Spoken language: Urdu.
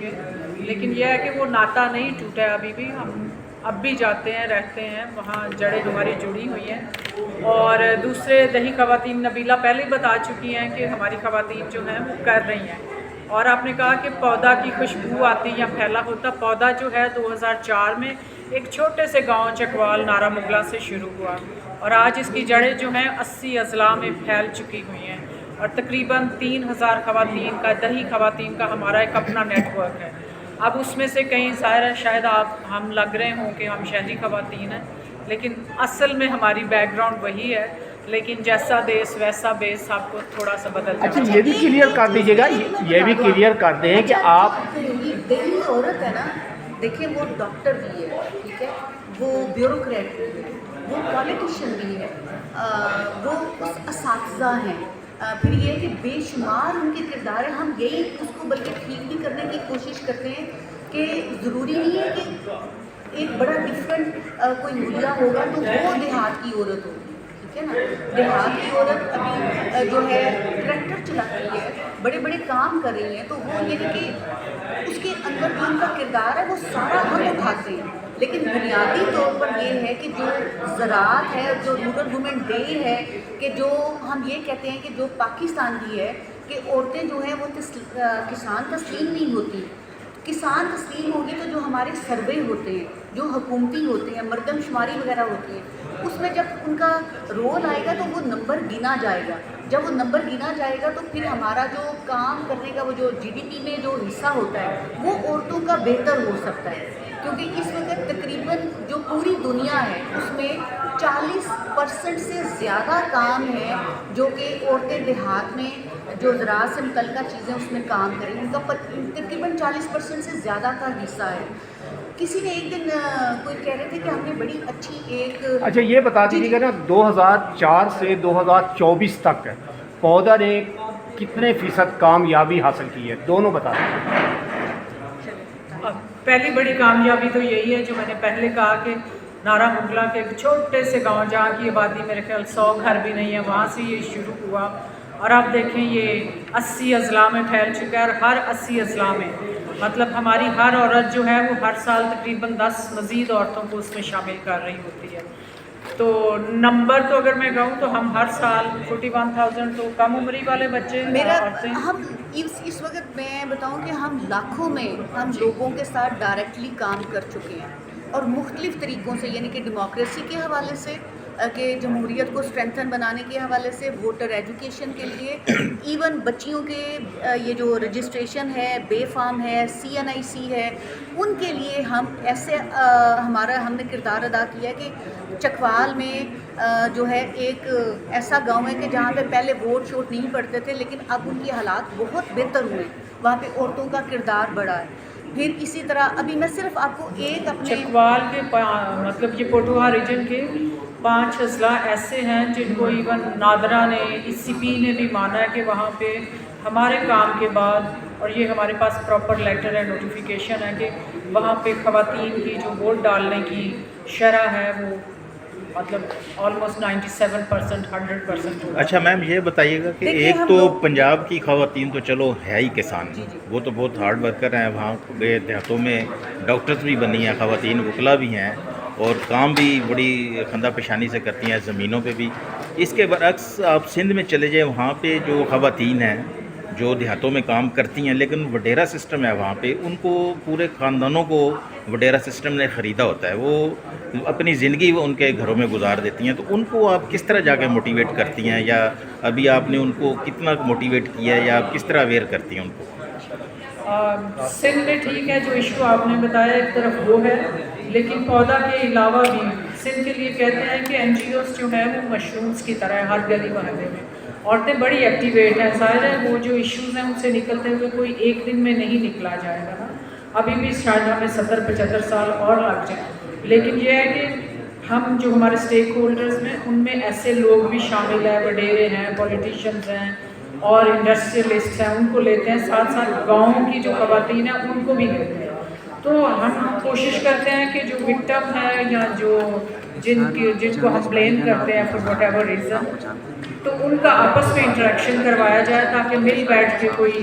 چکے، لیکن یہ ہے کہ وہ ناطہ نہیں ٹوٹا ہے ابھی بھی. ہم اب بھی جاتے ہیں، رہتے ہیں وہاں، جڑیں ہماری جڑی ہوئی ہیں. اور دوسرے دیہی خواتین، نبیلہ پہلے ہی بتا چکی ہیں کہ ہماری خواتین جو ہیں وہ کر رہی ہیں. اور آپ نے کہا کہ پودا کی خوشبو آتی یا پھیلا ہوتا. پودا جو ہے 2004 میں ایک چھوٹے سے گاؤں چکوال نارا مغلا سے شروع ہوا، اور آج اس کی جڑیں جو ہیں 80 اضلاع میں پھیل چکی ہوئی ہیں، اور تقریباً 3000 خواتین کا، دیہی خواتین کا ہمارا ایک اپنا نیٹ ورک ہے. اب اس میں سے کئی ظاہر ہے شاید ہم لگ رہے ہوں کہ ہم شہری خواتین ہیں، لیکن اصل میں ہماری بیک گراؤنڈ وہی ہے، لیکن جیسا دیس ویسا بیس آپ کو تھوڑا سا بدل جانا. اچھا یہ بھی کلیئر کر دیجیے گا، یہ بھی کلیئر کر دیں کہ آپ دہلی عورت ہے نا، دیکھیں وہ ڈاکٹر بھی ہے، ٹھیک ہے، وہ بیوروکریٹ بھی ہے، وہ پالیٹیشین بھی ہے، وہ اساتذہ ہیں، پھر یہ کہ بے شمار ان کے کردار ہیں. ہم یہی اس کو بلکہ ٹھیک بھی کرنے کی کوشش کرتے ہیں کہ ضروری نہیں ہے کہ ایک بڑا ڈفرینٹ کوئی مدعا ہوگا تو وہ دیہات کی عورت ہوگی، ٹھیک ہے نا. دیہات کی عورت ابھی جو ہے ٹریکٹر چلاتی ہے، بڑے بڑے کام کر رہی ہیں، تو وہ یہ ہے کہ اس کے اندر جو ان کا کردار ہے وہ سارا ہم اٹھاتے ہیں. لیکن بنیادی طور پر یہ ہے کہ جو زراعت ہے، جو رورل وومن ڈے ہے، کہ جو ہم یہ کہتے ہیں کہ جو پاکستان کی ہے کہ عورتیں جو ہیں وہ کسان تسلیم نہیں ہوتی. کسان تسلیم ہوگی تو جو ہمارے سروے ہوتے ہیں، جو حکومتی ہوتے ہیں، مردم شماری وغیرہ ہوتی ہے، اس میں جب ان کا رول آئے گا تو وہ نمبر گنا جائے گا. جب وہ نمبر گنا جائے گا تو پھر ہمارا جو کام کرنے کا وہ جو جی ڈی پی میں جو حصہ ہوتا ہے وہ عورتوں کا بہتر ہو سکتا ہے. کیونکہ اس وقت تقریباً جو پوری دنیا ہے اس میں 40% سے زیادہ کام ہے جو کہ عورتیں دیہات میں جو زراعت سے متعلقہ چیزیں اس میں کام کریں، ان کا تقریباً 40% سے زیادہ کا حصہ ہے. کسی نے ایک دن کوئی کہہ رہے تھے کہ ہم نے بڑی اچھی ایک اچھا یہ بتا دیجیے گا نا 2004 سے 2024 تک پودا نے کتنے فیصد کامیابی حاصل کی ہے، دونوں بتا دیجیے. پہلی بڑی کامیابی تو یہی ہے جو میں نے پہلے کہا کہ نارا مغلا کے ایک چھوٹے سے گاؤں جہاں کی آبادی میرے خیال 100 گھر بھی نہیں ہے، وہاں سے یہ شروع ہوا، اور آپ دیکھیں یہ 80 اضلاع میں پھیل چکا ہے. اور ہر 80 اضلاع میں مطلب ہماری ہر عورت جو ہے وہ ہر سال تقریباً 10 مزید عورتوں کو اس میں شامل کر رہی ہوتی ہے. تو نمبر تو اگر میں کہوں تو ہم ہر سال 41,000 تو کم عمری والے بچے عورتیں. ہم اس وقت میں بتاؤں کہ ہم لاکھوں میں ہم لوگوں کے ساتھ ڈائریکٹلی کام کر چکے ہیں، اور مختلف طریقوں سے، یعنی کہ ڈیموکریسی کے حوالے سے، کہ جمہوریت کو اسٹرینتھن بنانے کے حوالے سے، ووٹر ایجوکیشن کے لیے، ایون بچیوں کے یہ جو رجسٹریشن ہے، بے فارم ہے، سی این آئی سی ہے، ان کے لیے ہم ایسے ہم نے کردار ادا کیا کہ چکوال میں جو ہے ایک ایسا گاؤں ہے کہ جہاں پہ پہلے ووٹ شوٹ نہیں پڑتے تھے، لیکن اب ان کے حالات بہت بہتر ہوئے، وہاں پہ عورتوں کا کردار بڑھا ہے. پھر اسی طرح ابھی میں صرف آپ کو ایک اپنے چکوال کے مطلب یہ پوٹھوہا ریجن کے 5 اضلاع ایسے ہیں جن کو ایون نادرا نے، ای سی پی نے بھی مانا ہے کہ وہاں پہ ہمارے کام کے بعد، اور یہ ہمارے پاس پراپر لیٹر ہے، نوٹیفیکیشن ہے کہ وہاں پہ خواتین کی جو ووٹ ڈالنے کی شرح ہے وہ مطلب آلموسٹ 97%، 100% ہوگا. اچھا میم یہ بتائیے گا کہ ایک تو پنجاب کی خواتین تو چلو ہے ہی کسان، وہ تو بہت ہارڈ ورکر ہیں، وہاں کے دیہاتوں میں ڈاکٹرز بھی بنی ہیں خواتین، وکلا بھی ہیں، اور کام بھی بڑی خندہ پیشانی سے کرتی ہیں زمینوں پہ بھی. اس کے برعکس آپ سندھ میں چلے جائیں، وہاں پہ جو خواتین ہیں جو دیہاتوں میں کام کرتی ہیں لیکن وڈیرا سسٹم ہے وہاں پہ، ان کو پورے خاندانوں کو وڈیرا سسٹم نے خریدا ہوتا ہے، وہ اپنی زندگی وہ ان کے گھروں میں گزار دیتی ہیں. تو ان کو آپ کس طرح جا کے موٹیویٹ کرتی ہیں، یا ابھی آپ نے ان کو کتنا موٹیویٹ کیا ہے، یا آپ کس طرح اویئر کرتی ہیں ان کو؟ سندھ میں ٹھیک ہے جو ایشو آپ نے بتایا ایک طرف وہ ہے، لیکن پودا کے علاوہ بھی سندھ کے لیے کہتے ہیں کہ این جی اوز جو ہیں وہ مشرومز کی طرح ہے، ہر گلی محلے میں عورتیں بڑی ایکٹیویٹ ہیں. ظاہر ہے وہ جو ایشوز ہیں ان سے نکلتے ہوئے کوئی ایک دن میں نہیں نکلا جائے گا نا، ابھی بھی شاید ہمیں 70-75 سال اور لگ جائیں. لیکن یہ ہے کہ ہم جو ہمارے اسٹیک ہولڈرز میں ان میں ایسے لوگ بھی شامل ہیں، وڈیرے ہیں، پولیٹیشینز ہیں اور انڈسٹریلسٹ ہیں، ان کو لیتے ہیں، ساتھ ساتھ گاؤں کی جو خواتین ہیں ان کو بھی لیتے ہیں. تو ہم کوشش کرتے ہیں کہ جو وکٹم ہے یا جو جن کو ہم بلیم کرتے ہیں فار واٹ ایور ریزن، تو ان کا آپس میں انٹریکشن کروایا جائے تاکہ مل بیٹھ کے کوئی